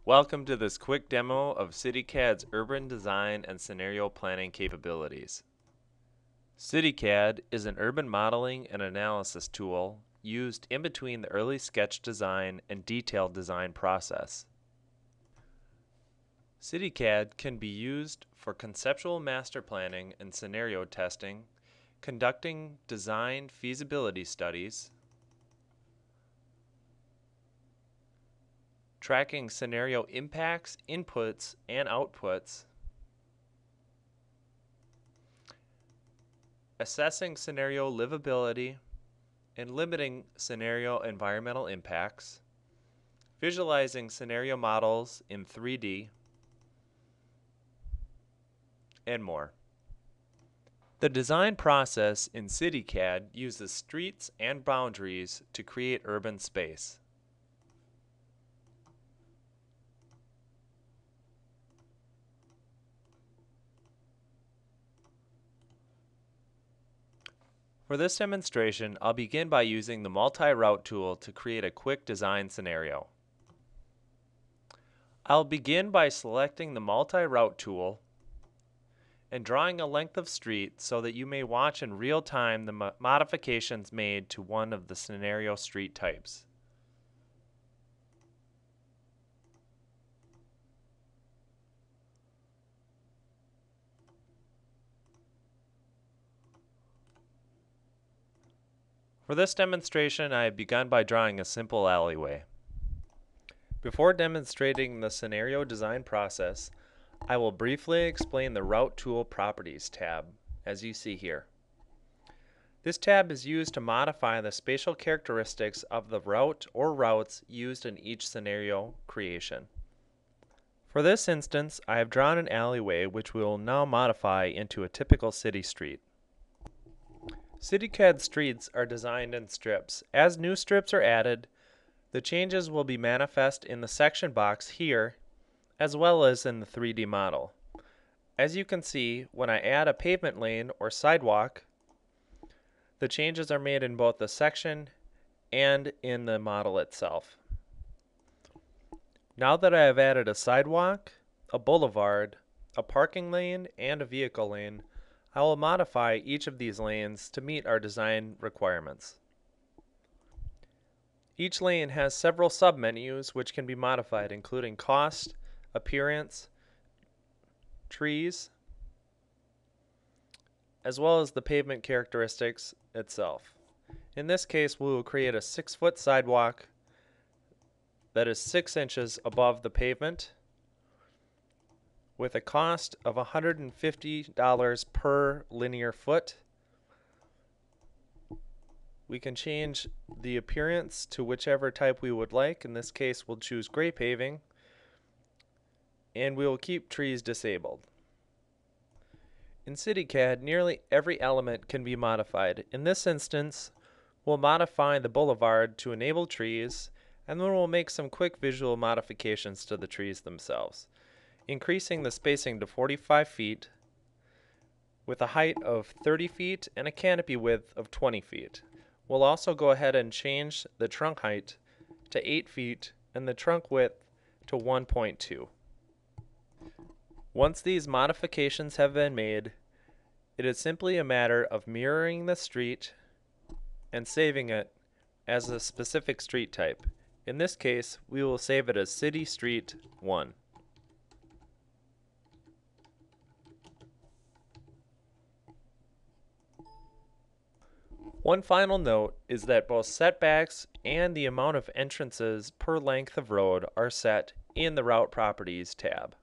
Welcome to this quick demo of CityCAD's urban design and scenario planning capabilities. CityCAD is an urban modeling and analysis tool used in between the early sketch design and detailed design process. CityCAD can be used for conceptual master planning and scenario testing, conducting design feasibility studies, tracking scenario impacts, inputs, and outputs, assessing scenario livability and limiting scenario environmental impacts, visualizing scenario models in 3D, and more. The design process in CityCAD uses streets and boundaries to create urban space. For this demonstration, I'll begin by using the multi-route tool to create a quick design scenario. I'll begin by selecting the multi-route tool and drawing a length of street so that you may watch in real time the modifications made to one of the scenario street types. For this demonstration, I have begun by drawing a simple alleyway. Before demonstrating the scenario design process, I will briefly explain the Route Tool Properties tab, as you see here. This tab is used to modify the spatial characteristics of the route or routes used in each scenario creation. For this instance, I have drawn an alleyway which we will now modify into a typical city street. CityCAD streets are designed in strips. As new strips are added, the changes will be manifest in the section box here, as well as in the 3D model. As you can see, when I add a pavement lane or sidewalk, the changes are made in both the section and in the model itself. Now that I have added a sidewalk, a boulevard, a parking lane, and a vehicle lane, I will modify each of these lanes to meet our design requirements. Each lane has several submenus which can be modified, including cost, appearance, trees, as well as the pavement characteristics itself. In this case, we will create a 6-foot sidewalk that is 6 inches above the pavement with a cost of $150 per linear foot. We can change the appearance to whichever type we would like. In this case, we'll choose gray paving, and we will keep trees disabled. In CityCAD, nearly every element can be modified. In this instance, we'll modify the boulevard to enable trees, and then we'll make some quick visual modifications to the trees themselves, increasing the spacing to 45 feet with a height of 30 feet and a canopy width of 20 feet. We'll also go ahead and change the trunk height to 8 feet and the trunk width to 1.2. Once these modifications have been made, it is simply a matter of mirroring the street and saving it as a specific street type. In this case, we will save it as City Street 1. One final note is that both setbacks and the amount of entrances per length of road are set in the Route Properties tab.